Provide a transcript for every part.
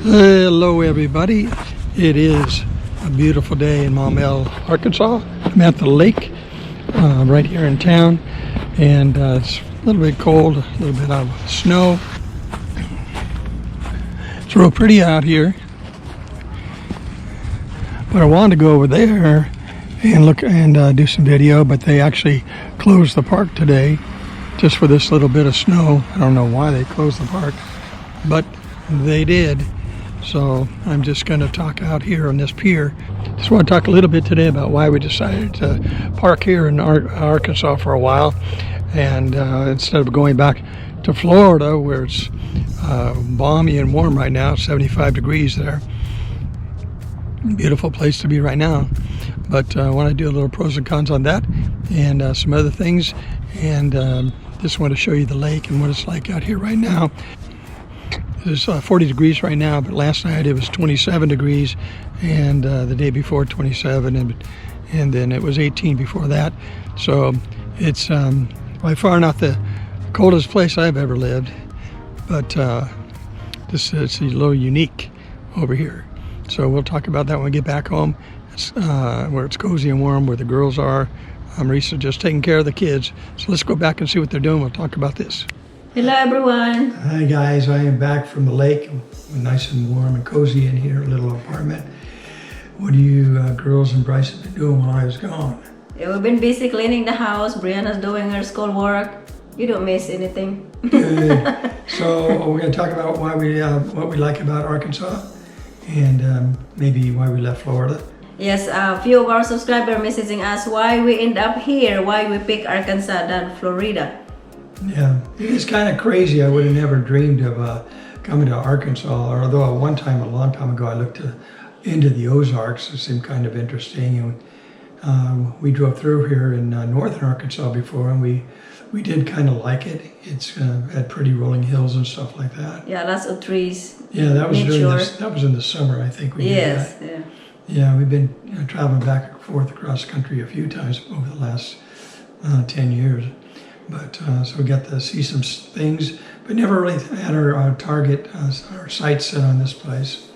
Hello everybody, it is a beautiful day in Maumelle, Arkansas. I'm at the lake right here in town, and it's a little bit cold, a little bit of snow. It's real pretty out here, but I wanted to go over there and look and do some video, but they actually closed the park today just for this little bit of snow. I don't know why they closed the park, but they did. So I'm just going to talk out here on this pier. Just want to talk a little bit today about why we decided to park here in Arkansas for a while, and instead of going back to Florida where it's balmy and warm right now, 75 degrees there. Beautiful place to be right now. But I want to do a little pros and cons on that and some other things, and just want to show you the lake and what it's like out here right now. It's 40 degrees right now, but last night it was 27 degrees, and the day before 27, and then it was 18 before that. So it's by far not the coldest place I've ever lived, but it's a little unique over here. So we'll talk about that when we get back home. It's, where it's cozy and warm, where the girls are. Marissa's just taking care of the kids. So let's go back and see what they're doing. We'll talk about this. Hello everyone. Hi guys, I am back from the lake. Nice and warm and cozy in here, a little apartment. What do you girls and Bryce have been doing while I was gone? Yeah, we've been busy cleaning the house. Brianna's doing her schoolwork. You don't miss anything. Good. So we're going to talk about why what we like about Arkansas, and maybe why we left Florida. Yes, a few of our subscribers messaging us why we end up here, why we pick Arkansas than Florida. Yeah, it's kind of crazy. I would have never dreamed of coming to Arkansas, although at one time, a long time ago, I looked into the Ozarks. It seemed kind of interesting, and we drove through here in northern Arkansas before, and we did kind of like it. It's had pretty rolling hills and stuff like that. Yeah, lots of trees. Yeah, that was that was in the summer, I think. We did that. Yeah. Yeah, we've been traveling back and forth across the country a few times over the last 10 years. But so we got to see some things, but never really had our target, our sights set on this place.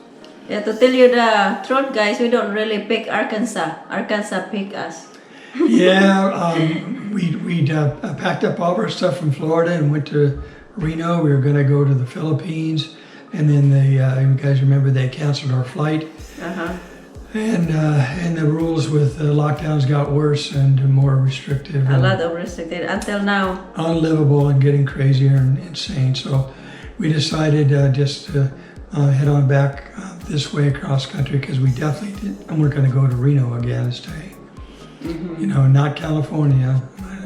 Yeah, to tell you the truth, guys, we don't really pick Arkansas. Arkansas pick us. Yeah, we packed up all of our stuff from Florida and went to Reno. We were going to go to the Philippines, and then you guys remember they canceled our flight. And the rules with the lockdowns got worse and more restrictive. A lot of restricted until now. Unlivable and getting crazier and insane. So we decided just to head on back this way across country, because we definitely did. And we're going to go to Reno again and stay. You know, not California.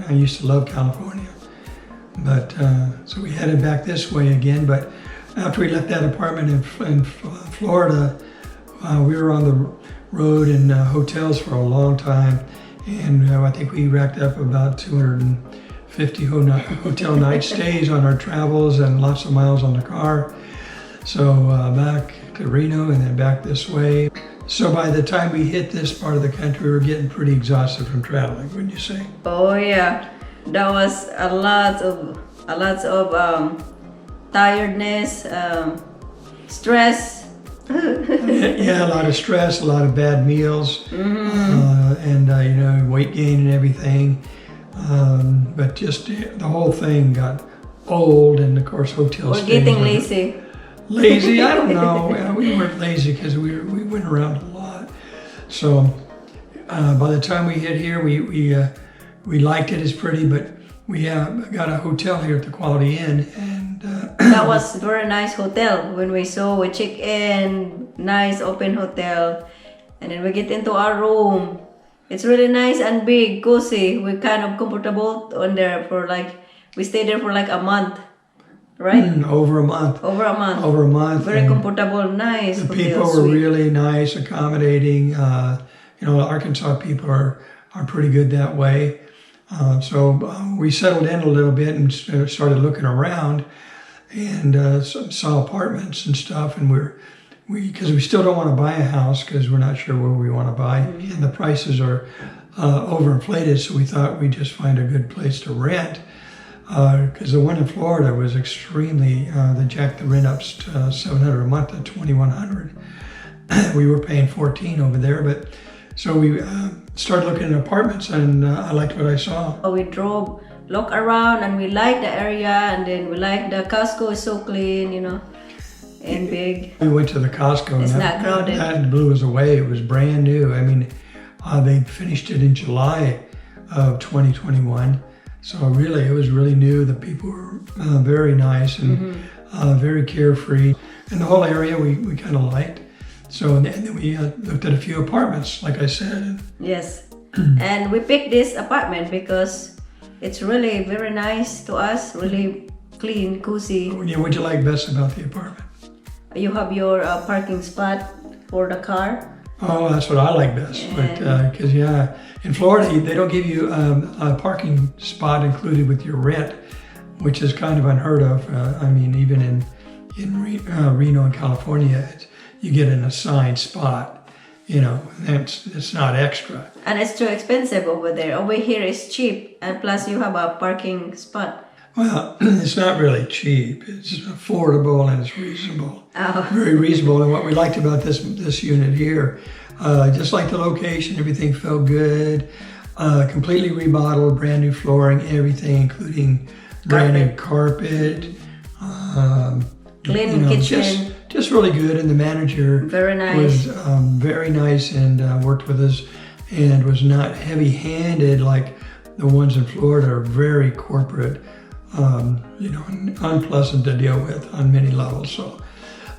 I used to love California. But so we headed back this way again. But after we left that apartment in Florida, we were on the road in hotels for a long time, and I think we racked up about 250 hotel night stays on our travels and lots of miles on the car. So back to Reno and then back this way. So by the time we hit this part of the country, we were getting pretty exhausted from traveling, wouldn't you say? Oh yeah, that was a lot of tiredness, stress. Yeah, a lot of stress, a lot of bad meals, and you know, weight gain and everything. But just the whole thing got old, and of course, hotels. We're getting lazy. Lazy? I don't know. We weren't lazy because we went around a lot. So by the time we hit here, we liked it. It's pretty, but we got a hotel here at the Quality Inn, and that was a very nice hotel. When we check in, nice open hotel, and then we get into our room. It's really nice and big, cozy. We're kind of comfortable on there we stayed there for like a month, right? Over a month. Over a month. Very comfortable, nice. The people were really nice, accommodating. You know, Arkansas people are pretty good that way. So we settled in a little bit and started looking around, and saw apartments and stuff, and because we still don't want to buy a house because we're not sure where we want to buy, and the prices are overinflated, so we thought we'd just find a good place to rent. because the one in Florida was extremely, they jacked the rent up to $700 a month to $2,100. We were paying $14 over there, but so we started looking at apartments, and I liked what I saw. We drove, look around, and we liked the area, and then we liked the Costco is so clean, you know, and big. We went to the Costco. It's and not crowded. That blew us away. It was brand new. I mean, they finished it in July of 2021. So really, it was really new. The people were very nice and very carefree. And the whole area we kind of liked. So and then we looked at a few apartments, like I said. Yes. And we picked this apartment because it's really very nice to us, really clean, cozy. What'd you like best about the apartment? You have your parking spot for the car. Oh, that's what I like best. But because in Florida they don't give you a parking spot included with your rent, which is kind of unheard of. I mean, even in Reno in California, you get an assigned spot. You know, it's not extra. And it's too expensive over there. Over here it's cheap, and plus you have a parking spot. Well, it's not really cheap. It's affordable and it's reasonable. Oh. Very reasonable. And what we liked about this unit here, just like the location, everything felt good. Completely remodeled, brand new flooring, everything, including brand new carpet. Clean kitchen. Just really good. And the manager Very nice. was very nice and worked with us and was not heavy-handed like the ones in Florida are very corporate. You know, unpleasant to deal with on many levels. So,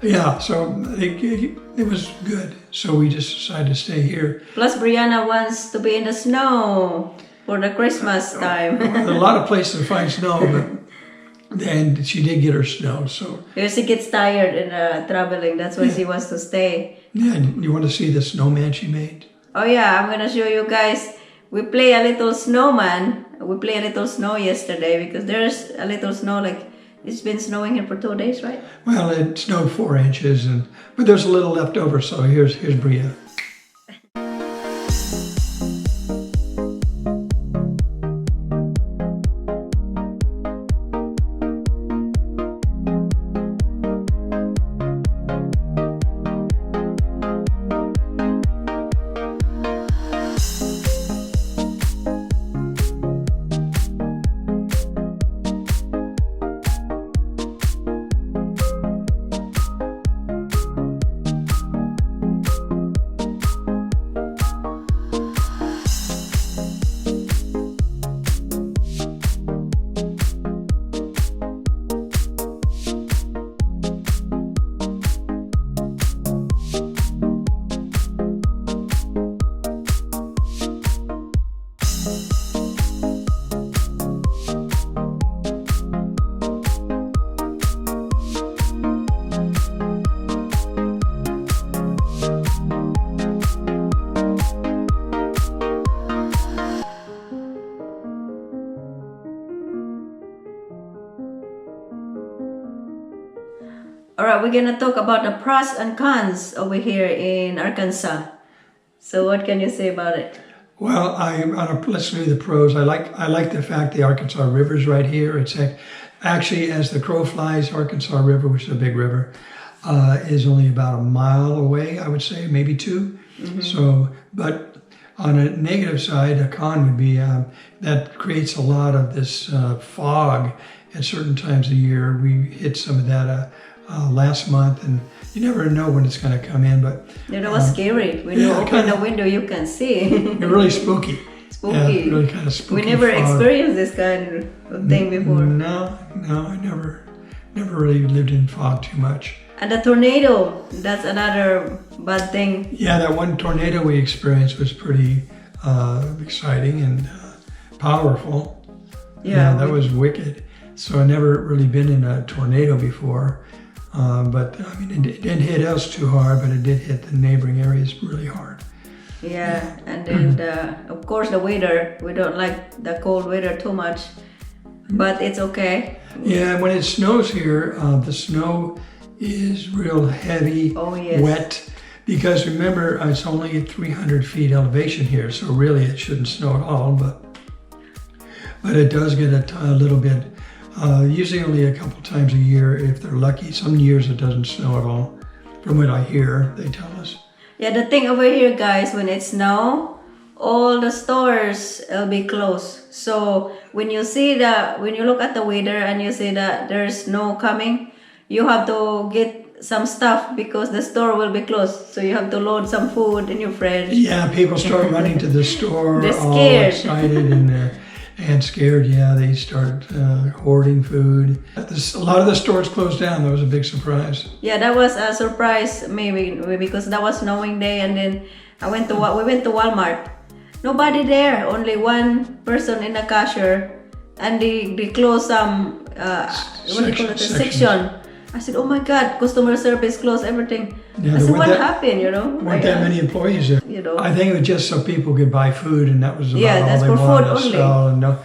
yeah, so it was good. So we just decided to stay here. Plus, Brianna wants to be in the snow for the Christmas time. There's a lot of places to find snow, but then she did get her snow. So she gets tired in traveling. That's why she wants to stay. yeah, you want to see the snowman she made? Oh yeah, I'm gonna show you guys. We play a little snowman. We play a little snow yesterday because there's a little snow. Like it's been snowing here for 2 days, right? Well, it snowed 4 inches, but there's a little left over. So here's Bria. Alright, we're gonna talk about the pros and cons over here in Arkansas. So what can you say about it? Well, let's do the pros. I like the fact the Arkansas River's right here. It's actually, as the crow flies, Arkansas River, which is a big river, is only about a mile away, I would say, maybe 2. So, but on a negative side, a con would be that creates a lot of this fog at certain times of the year. We hit some of that last month, and you never know when it's going to come in. But you know what's scary? When you open the window, you can see. It's really spooky. Spooky. Yeah, really kind of spooky. We never fog. experienced this kind of thing before. No, I never really lived in fog too much. And the tornado, that's another bad thing. Yeah, that one tornado we experienced was pretty exciting and powerful. Yeah, that was wicked. So I've never really been in a tornado before. But I mean, it didn't hit us too hard, but it did hit the neighboring areas really hard. Yeah, and then of course the weather. We don't like the cold weather too much, but it's okay. Yeah, when it snows here, the snow is real heavy, wet. Because remember, it's only at 300 feet elevation here, so really it shouldn't snow at all. But it does get a little bit Usually only a couple times a year if they're lucky. Some years it doesn't snow at all. From what I hear, they tell us. Yeah, the thing over here, guys, when it snow, all the stores will be closed. So when you look at the weather and you see that there's snow coming, you have to get some stuff because the store will be closed. So you have to load some food in your fridge. Yeah, people start running to the store, They're all scared. excited and scared. Yeah, they start hoarding food. A lot of the stores closed down. That was a big surprise. Yeah, that was a surprise maybe because that was snowing day, and then we went to Walmart. Nobody there, only one person in the cashier, and they closed some what do you call it, a section. I said, oh my God, customer service closed everything. Yeah, I said, what happened, you know? Weren't that many employees there. You know. I think it was just so people could buy food, and that was about Yeah, all that's they for wanted food to only. sell. And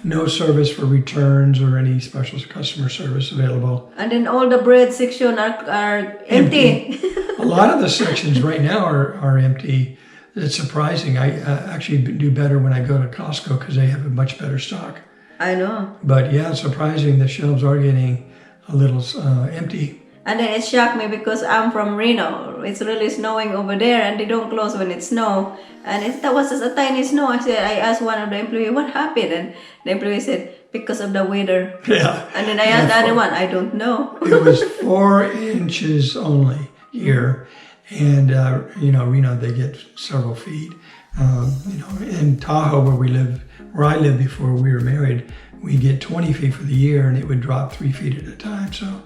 no service for returns or any special customer service available. And then all the bread section are empty. A lot of the sections right now are empty. It's surprising. I actually do better when I go to Costco because they have a much better stock. I know. But yeah, it's surprising the shelves are getting a little empty. And then it shocked me because I'm from Reno. It's really snowing over there, and they don't close when it's snow. And that was just a tiny snow. I asked one of the employees, what happened? And the employee said, because of the weather. Yeah. And then I asked the other one, I don't know. It was 4 inches only here. And, Reno, they get several feet. In Tahoe, where I lived before we were married, we get 20 feet for the year, and it would drop 3 feet at a time. So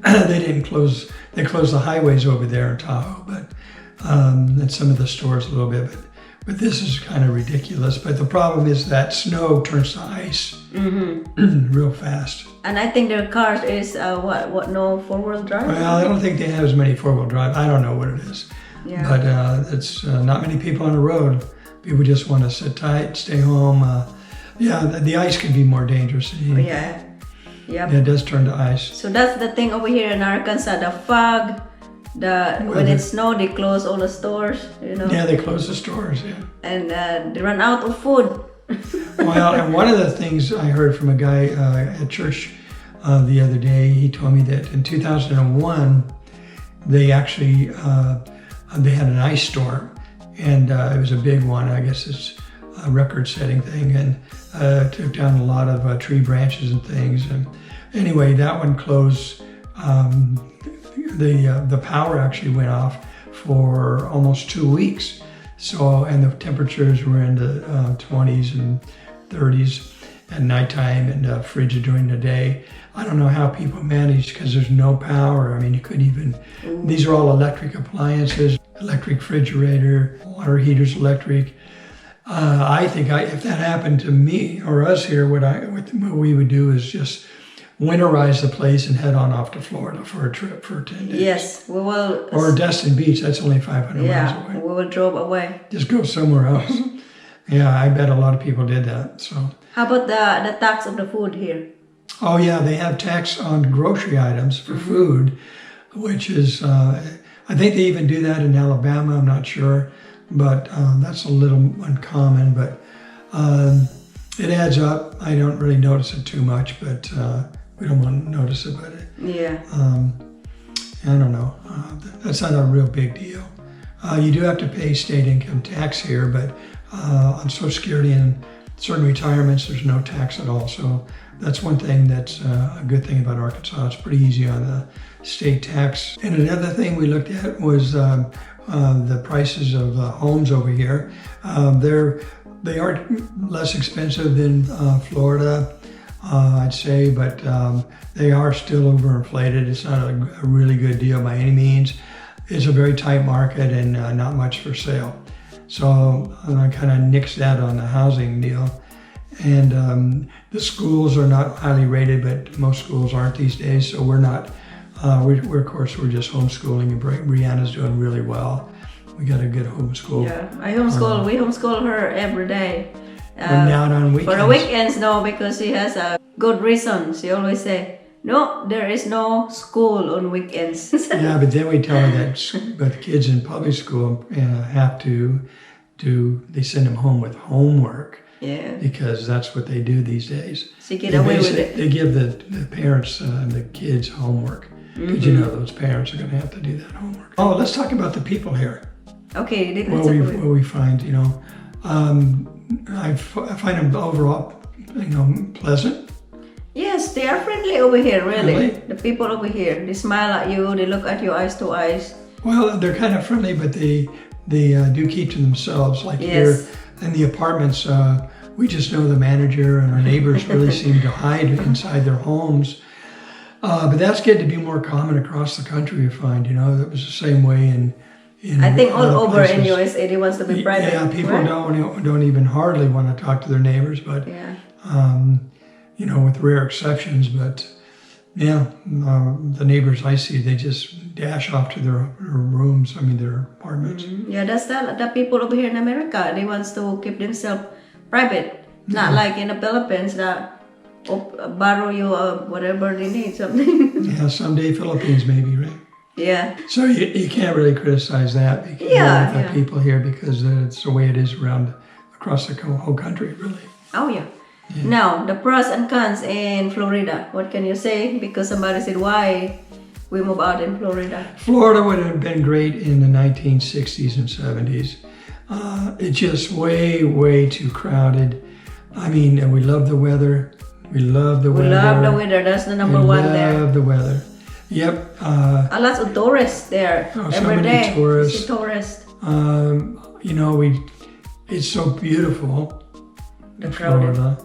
they closed the highways over there in Tahoe, but and some of the stores a little bit. But this is kind of ridiculous. But the problem is that snow turns to ice real fast. And I think their cars is no 4-wheel drive? Well, I don't think they have as many 4-wheel drive. I don't know what it is. Yeah. But it's not many people on the road. People just want to sit tight, stay home. The ice can be more dangerous than anything. Yeah. Yep. Yeah, it does turn to ice. So that's the thing over here in Arkansas, the fog, when it snows, they close all the stores, you know. Yeah, they close the stores, yeah. And they run out of food. Well, and one of the things I heard from a guy at church the other day, he told me that in 2001, they actually, they had an ice storm. And it was a big one. I guess it's a record-setting thing, and took down a lot of tree branches and things. And anyway, that one closed. The power actually went off for almost 2 weeks. So, and the temperatures were in the 20s and 30s at nighttime, and frigid during the day. I don't know how people managed because there's no power. I mean, you couldn't even. These are all electric appliances, electric refrigerator, water heaters, electric. I think if that happened to me or us here, what we would do is just winterize the place and head on off to Florida for a trip for 10 days. Yes, we will. Or Destin Beach, that's only 500 miles away. We will drove away. Just go somewhere else. Yeah, I bet a lot of people did that. So. How about the tax of the food here? Oh yeah, they have tax on grocery items for food, which is, I think they even do that in Alabama, I'm not sure. But that's a little uncommon, but it adds up. I don't really notice it too much, but we don't want to notice it, but yeah. I don't know. That's not a real big deal. You do have to pay state income tax here, but on Social Security and certain retirements, there's no tax at all. So that's one thing that's a good thing about Arkansas. It's pretty easy on the state tax. And another thing we looked at was the prices of homes over here. They are less expensive than Florida, I'd say, but they are still overinflated. It's not a really good deal by any means. It's a very tight market and not much for sale. So I kind of nixed that on the housing deal. And the schools are not highly rated, but most schools aren't these days. So we're not. We're of course we're just homeschooling, and Brianna's doing really well. We got a good homeschool. Yeah, we homeschool her every day. We're not on weekends. For the weekends, no, because she has a good reason. She always say, no, there is no school on weekends. Yeah, but then we tell her that but the kids in public school have to they send them home with homework. Yeah. because that's what they do these days. So you get away with it. They give the parents and the kids homework because you know those parents are going to have to do that homework. Oh, let's talk about the people here. Okay, let's What we find, you know, I find them overall, you know, pleasant. Yes, they are friendly over here, really. Really? The people over here, they smile at you, they look at you eyes to eyes. Well, they're kind of friendly, but they do keep to themselves. Like Yes. here in the apartments, we just know the manager, and our neighbors really seem to hide inside their homes. But that's getting to be more common across the country, you find. You know, that was the same way in I think all other over in places. USA, they wants to be private. Yeah, people right? don't even hardly want to talk to their neighbors, but Yeah. you know, with rare exceptions. But yeah, the neighbors I see, they just dash off to their rooms. I mean, their apartments. Yeah, that's the people over here in America. They wants to keep themselves private. Not like in the Philippines that borrow you whatever they need, something. Yeah, someday Philippines maybe, right? Yeah. So you can't really criticize that because Yeah, with the yeah. people here because it's the way it is across the whole country, really. Oh yeah. Now, the pros and cons in Florida. What can you say? Because somebody said why we move out in Florida. Florida would have been great in the 1960s and 70s. It's just way too crowded. I mean, we love the weather. We love the weather. We love the weather. That's the number one there. We love the weather. Yep. A lot of tourists there Oh, so every many day. tourists. You see tourists. You know, it's so beautiful. The crowded. Florida.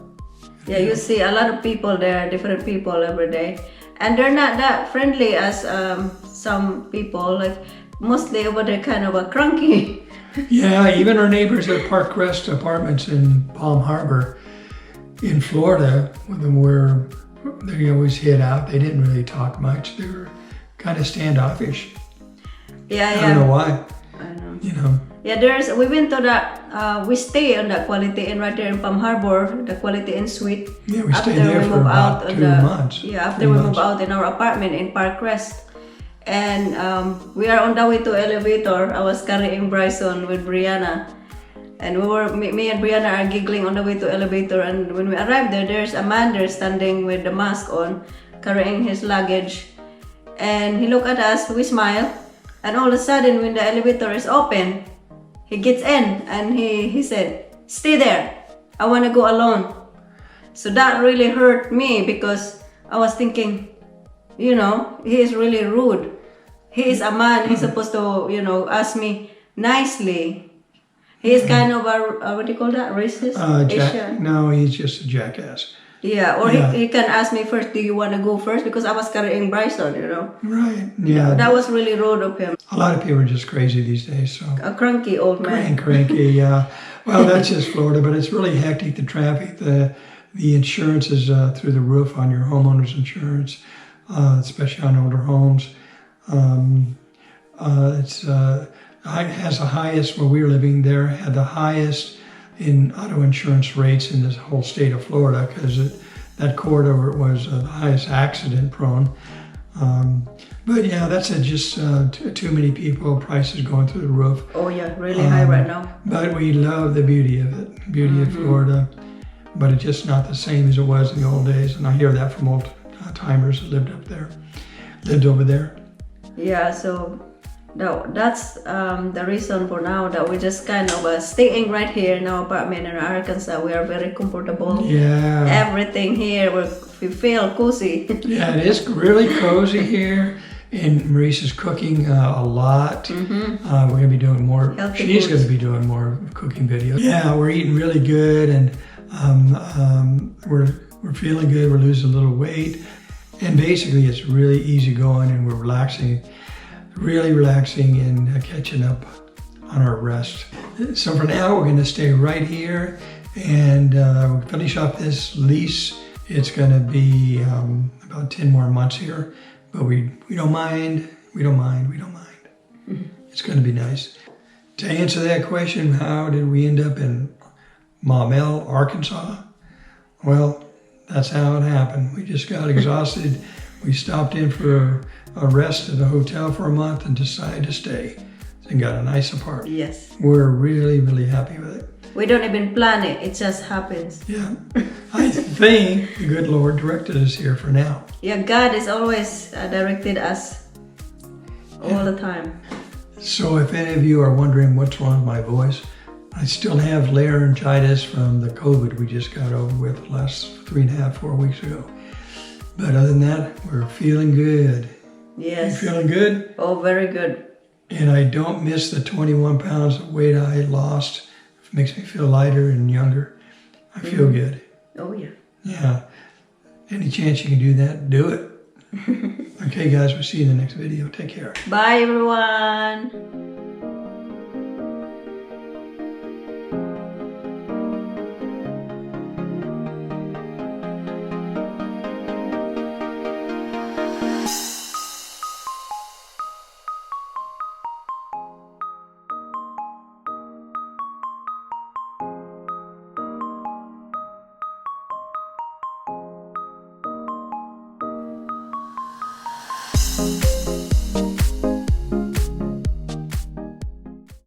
Yeah, you see a lot of people there, different people every day, and they're not that friendly as some people. Like mostly over there, kind of a cranky. Yeah, even our neighbors at Park Crest Apartments in Palm Harbor in Florida, where they always hid out. They didn't really talk much. They were kind of standoffish. Yeah, I don't know why. I know. You know. Yeah, we went to that. We stay on that Quality Inn right there in Palm Harbor, the Quality Inn suite. Yeah, we stayed there for about 2 months. Yeah, after 3 we months. moved out in our apartment in Park Crest. And we are on the way to elevator. I was carrying Bryson with Brianna. And me and Brianna are giggling on the way to elevator. And when we arrived there, there's a man there standing with the mask on, carrying his luggage. And he looked at us, we smile. And all of a sudden, when the elevator is open, he gets in and he said, "Stay there. I want to go alone." So that really hurt me because I was thinking, you know, he is really rude. He is a man. He's supposed to, you know, ask me nicely. He is kind of a what do you call that? Racist? Asian? No, he's just a jackass. Yeah, or Yeah. He can ask me first, do you want to go first? Because I was carrying Bryson, you know. Right. Yeah. That was really rude of him. A lot of people are just crazy these days. So. A cranky old man. Cranky, yeah. Well, that's just Florida, but it's really hectic. The traffic, the insurance is through the roof on your homeowner's insurance, especially on older homes. It has the highest, where we were living there, had the highest in auto insurance rates in this whole state of Florida because that corridor was the highest accident prone. But yeah, that's just too many people, prices going through the roof. Oh yeah, really high right now. But we love the beauty of it, beauty of Florida. But it's just not the same as it was in the old days. And I hear that from old timers that lived over there. Yeah, so that's the reason for now that we're just kind of staying right here in our apartment in Arkansas. We are very comfortable. Yeah. Everything here, we feel cozy. Yeah, it is really cozy here. And Maurice is cooking a lot. We're going to be doing more. Healthy She's foods. going to be doing more cooking videos. Yeah, we're eating really good, and we're feeling good. We're losing a little weight, and basically it's really easy going, and we're relaxing, really relaxing and catching up on our rest. So for now, we're going to stay right here, and we'll finish off this lease. It's going to be about 10 more months here. But we don't mind, we don't mind. It's going to be nice. To answer that question, how did we end up in Maumelle, Arkansas? Well, that's how it happened. We just got exhausted. We stopped in for a rest at a hotel for a month and decided to stay and got a nice apartment. Yes. We're really happy with it. We don't even plan it. It just happens. Yeah. I think the good Lord directed us here for now. Yeah, God is always directed us all the time. So if any of you are wondering what's wrong with my voice, I still have laryngitis from the COVID we just got over with the last 3.5, 4 weeks ago. But other than that, we're feeling good. Yes. You feeling good? Oh, very good. And I don't miss the 21 pounds of weight I lost. It makes me feel lighter and younger. I feel good. Oh, yeah. Yeah. Any chance you can do that, do it. Okay, guys, we'll see you in the next video. Take care. Bye, everyone.